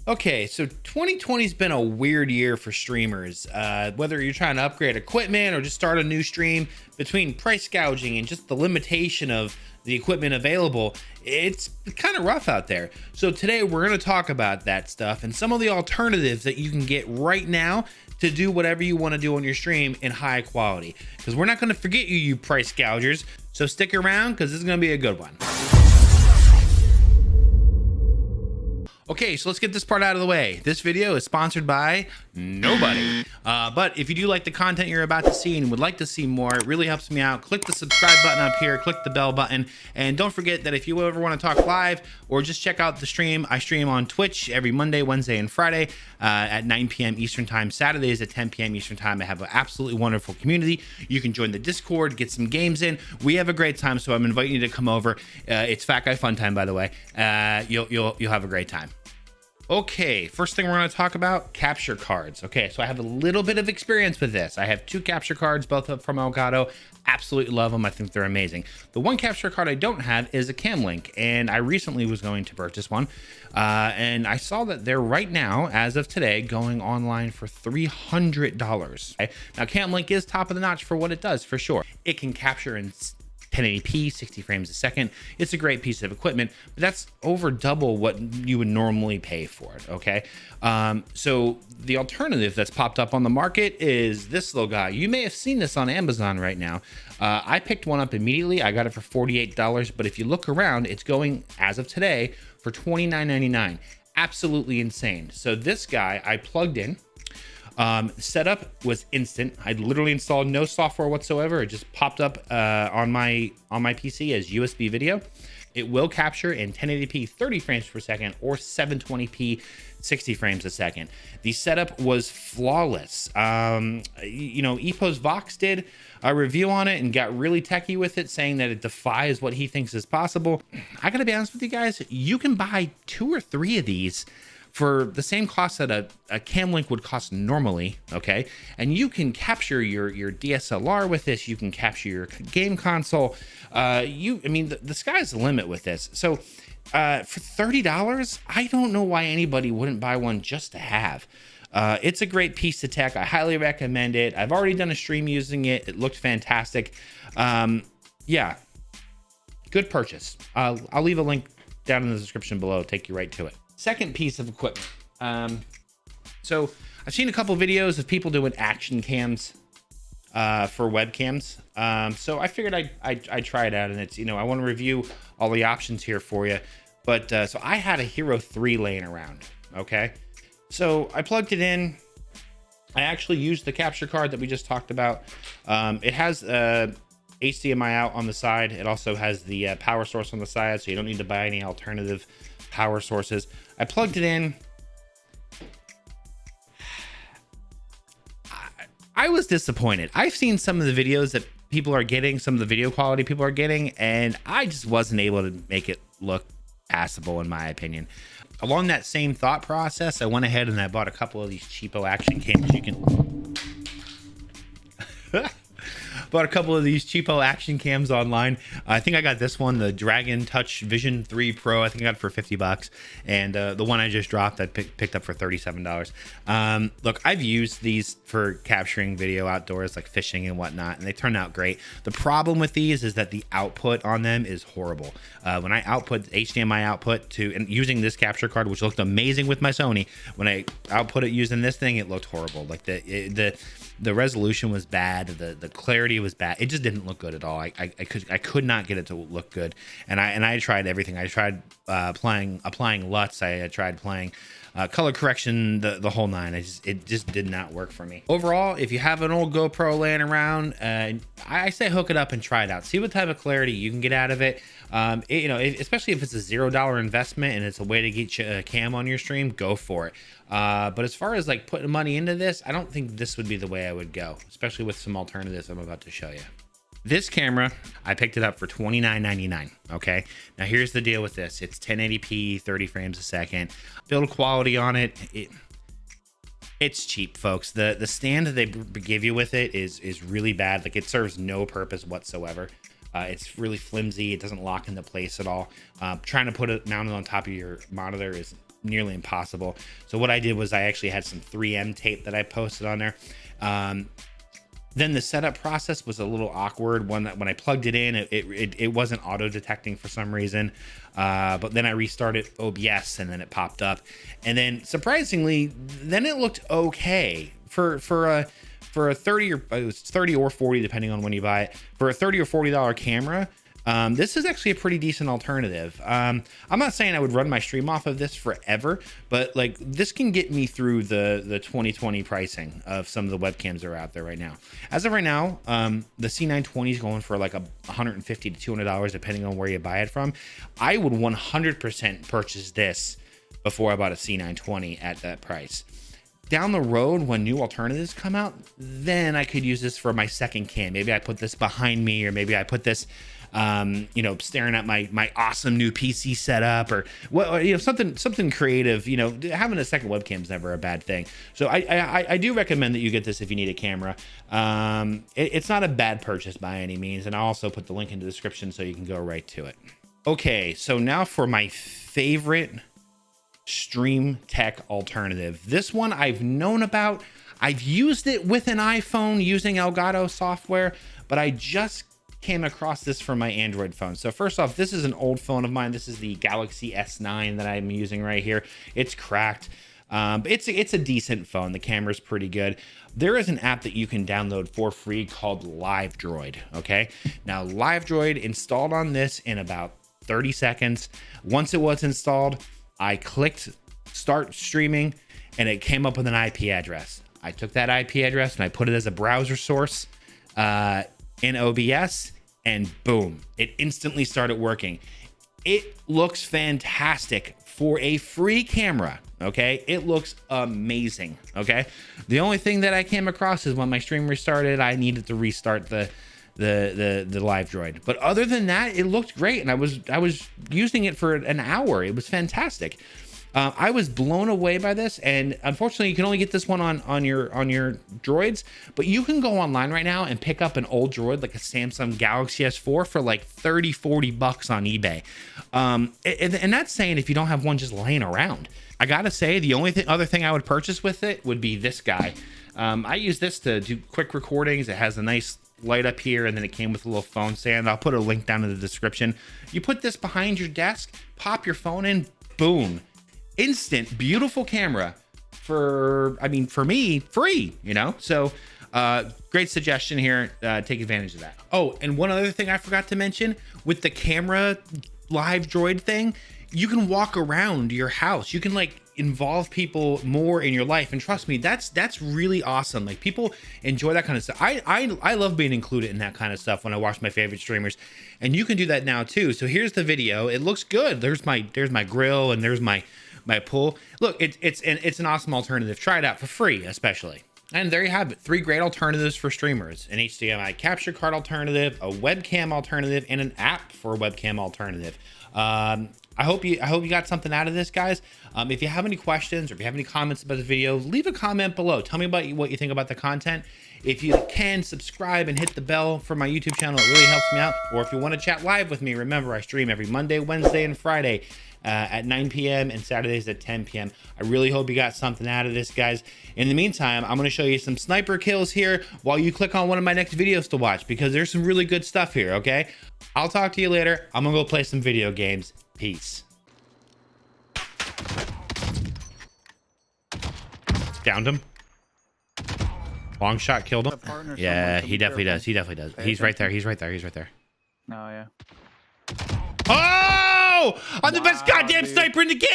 Okay, so 2020 has been a weird year for streamers. Whether you're trying to upgrade equipment or just start a new stream, between price gouging and just the limitation of the equipment available, it's kind of rough out there. So today we're going to talk about that stuff and some of the alternatives that you can get right now to do whatever you want to do on your stream in high quality. Because we're not going to forget you, you price gougers. So stick around because this is going to be a good one. Okay, so let's get this part out of the way. This video is sponsored by nobody. But if you do like the content you're about to see and would like to see more, it really helps me out. Click the subscribe button up here, click the bell button, and don't forget that if you ever want to talk live or just check out the stream, I stream on Twitch every Monday, Wednesday, and Friday at 9 p.m. Eastern Time, Saturdays at 10 p.m. Eastern Time. I have an absolutely wonderful community. You can join the Discord, get some games in. We have a great time, so I'm inviting you to come over. It's FATguyFUNtime, by the way. You'll have a great time. Okay, first thing we're going to talk about, capture cards. Okay, so I have a little bit of experience with this. I have two capture cards, both from Elgato. Absolutely love them. I think they're amazing. The one capture card I don't have is a Cam Link, and I recently was going to purchase one, and I saw that they're right now, as of today, going online for $300. Okay? Now, Cam Link is top of the notch for what it does, for sure. It can capture in 1080p, 60 frames a second. It's a great piece of equipment, but that's over double what you would normally pay for it, okay? So the alternative that's popped up on the market is this little guy. You may have seen this on Amazon right now. I picked one up immediately. I got it for $48, but if you look around, it's going, as of today, for $29.99. Absolutely insane. So this guy, I plugged in. Setup was instant. I literally installed no software whatsoever. It just popped up on my PC as USB video. It will capture in 1080p 30 frames per second or 720p 60 frames a second. The setup was flawless. Epos Vox did a review on it and got really techie with it, saying that it defies what he thinks is possible. I gotta be honest with you guys, you can buy 2 or 3 of these for the same cost that a Cam Link would cost normally, okay? And you can capture your DSLR with this. You can capture your game console. The sky's the limit with this. So for $30, I don't know why anybody wouldn't buy one just to have. It's a great piece of tech. I highly recommend it. I've already done a stream using it. It looked fantastic. Yeah, good purchase. I'll leave a link down in the description below. Take you right to it. Second piece of equipment. So I've seen a couple videos of people doing action cams for webcams. So I figured I'd try it out, and it's, I want to review all the options here for you. But so I had a Hero 3 laying around. Okay. So I plugged it in. I actually used the capture card that we just talked about. It has HDMI out on the side. It also has the power source on the side, so you don't need to buy any alternative power sources. I plugged it in. I was disappointed. I've seen some of the videos that people are getting, some of the video quality people are getting, and I just wasn't able to make it look passable, in my opinion. Along that same thought process, I went ahead and I bought a couple of these cheapo action cams. You can bought a couple of these cheapo action cams online. I think I got this one, the Dragon Touch Vision 3 Pro. I think I got it for $50. And the one I just dropped, I picked up for $37. Look, I've used these for capturing video outdoors, like fishing and whatnot, and they turn out great. The problem with these is that the output on them is horrible. When I output HDMI output and using this capture card, which looked amazing with my Sony, when I output it using this thing, it looked horrible. Like the resolution was bad, the clarity was bad. It just didn't look good at all. I could not get it to look good. And I tried everything. I tried applying LUTs. I tried playing color correction, the whole nine. It just did not work for me. Overall, if you have an old GoPro laying around, I say hook it up and try it out. See what type of clarity you can get out of it. Especially if it's a $0 investment and it's a way to get a cam on your stream, go for it. But as far as like putting money into this, I don't think this would be the way I would go, especially with some alternatives I'm about to show you. This camera, I picked it up for $29.99. Okay. Now here's the deal with this. It's 1080p, 30 frames a second. Build quality on it. It's cheap, folks. The stand that they give you with it is really bad. Like, it serves no purpose whatsoever. It's really flimsy. It doesn't lock into place at all. Trying to put it mounted on top of your monitor is nearly impossible. So what I did was I actually had some 3M tape that I posted on there. Then the setup process was a little awkward. When I plugged it in, it wasn't auto detecting for some reason. But then I restarted OBS and then it popped up. And then surprisingly, then it looked okay for a 30 or it was 30 or 40 depending on when you buy it. For a $30 or $40 camera, this is actually a pretty decent alternative. I'm not saying I would run my stream off of this forever, but like this can get me through the 2020 pricing of some of the webcams that are out there right now. As of right now, the C920 is going for like $150 to $200 depending on where you buy it from. I would 100% purchase this before I bought a C920 at that price. Down the road, when new alternatives come out, then I could use this for my second cam. Maybe I put this behind me, or maybe I put this you know, staring at my awesome new PC setup, or what, you know, something creative. You know, having a second webcam is never a bad thing. So I do recommend that you get this if you need a camera. It's not a bad purchase by any means, and I'll also put the link in the description so you can go right to it. Okay, so now for my favorite stream tech alternative. This one I've known about. I've used it with an iPhone using Elgato software, but I just came across this for my Android phone. So first off, this is an old phone of mine. This is the Galaxy S9 that I'm using right here. It's cracked. It's a decent phone. The camera's pretty good. There is an app that you can download for free called LiveDroid. Okay. Now LiveDroid installed on this in about 30 seconds. Once it was installed, I clicked start streaming and it came up with an IP address. I took that IP address and I put it as a browser source in OBS, and boom, it instantly started working. It looks fantastic for a free camera. Okay, it looks amazing. Okay, the only thing that I came across is when my stream restarted, I needed to restart the LiveDroid. But other than that, it looked great, and I was using it for an hour. It was fantastic. I was blown away by this, and unfortunately you can only get this one on your droids, but you can go online right now and pick up an old droid like a Samsung Galaxy S4 for like 30-40 bucks on eBay. And that's saying if you don't have one just laying around. I gotta say, the only other thing I would purchase with it would be this guy. I use this to do quick recordings. It has a nice light up here, and then it came with a little phone stand. I'll put a link down in the description. You put this behind your desk, pop your phone in, boom. Instant, beautiful camera for me, free, you know? So great suggestion here. Take advantage of that. Oh, and one other thing I forgot to mention, with the camera LiveDroid thing, you can walk around your house. You can like involve people more in your life, and trust me, that's really awesome. Like, people enjoy that kind of stuff. I love being included in that kind of stuff when I watch my favorite streamers, and you can do that now too. So here's the video. It looks good. There's my grill, and there's my pool. Look, it's an awesome alternative. Try it out for free, especially. And there you have it. 3 great alternatives for streamers: an HDMI capture card alternative, a webcam alternative, and an app for a webcam alternative. I hope you got something out of this, guys. If you have any questions or if you have any comments about the video, leave a comment below. Tell me about what you think about the content. If you can, subscribe and hit the bell for my YouTube channel. It really helps me out. Or if you want to chat live with me, remember, I stream every Monday, Wednesday, and Friday at 9 p.m. and Saturdays at 10 p.m. I really hope you got something out of this, guys. In the meantime, I'm going to show you some sniper kills here while you click on one of my next videos to watch, because there's some really good stuff here, okay? I'll talk to you later. I'm going to go play some video games. Peace. Downed him. Long shot killed him. Yeah, he definitely does. He definitely does. He's right there. He's right there. He's right there. Oh, yeah. Oh! I'm the best goddamn sniper in the game!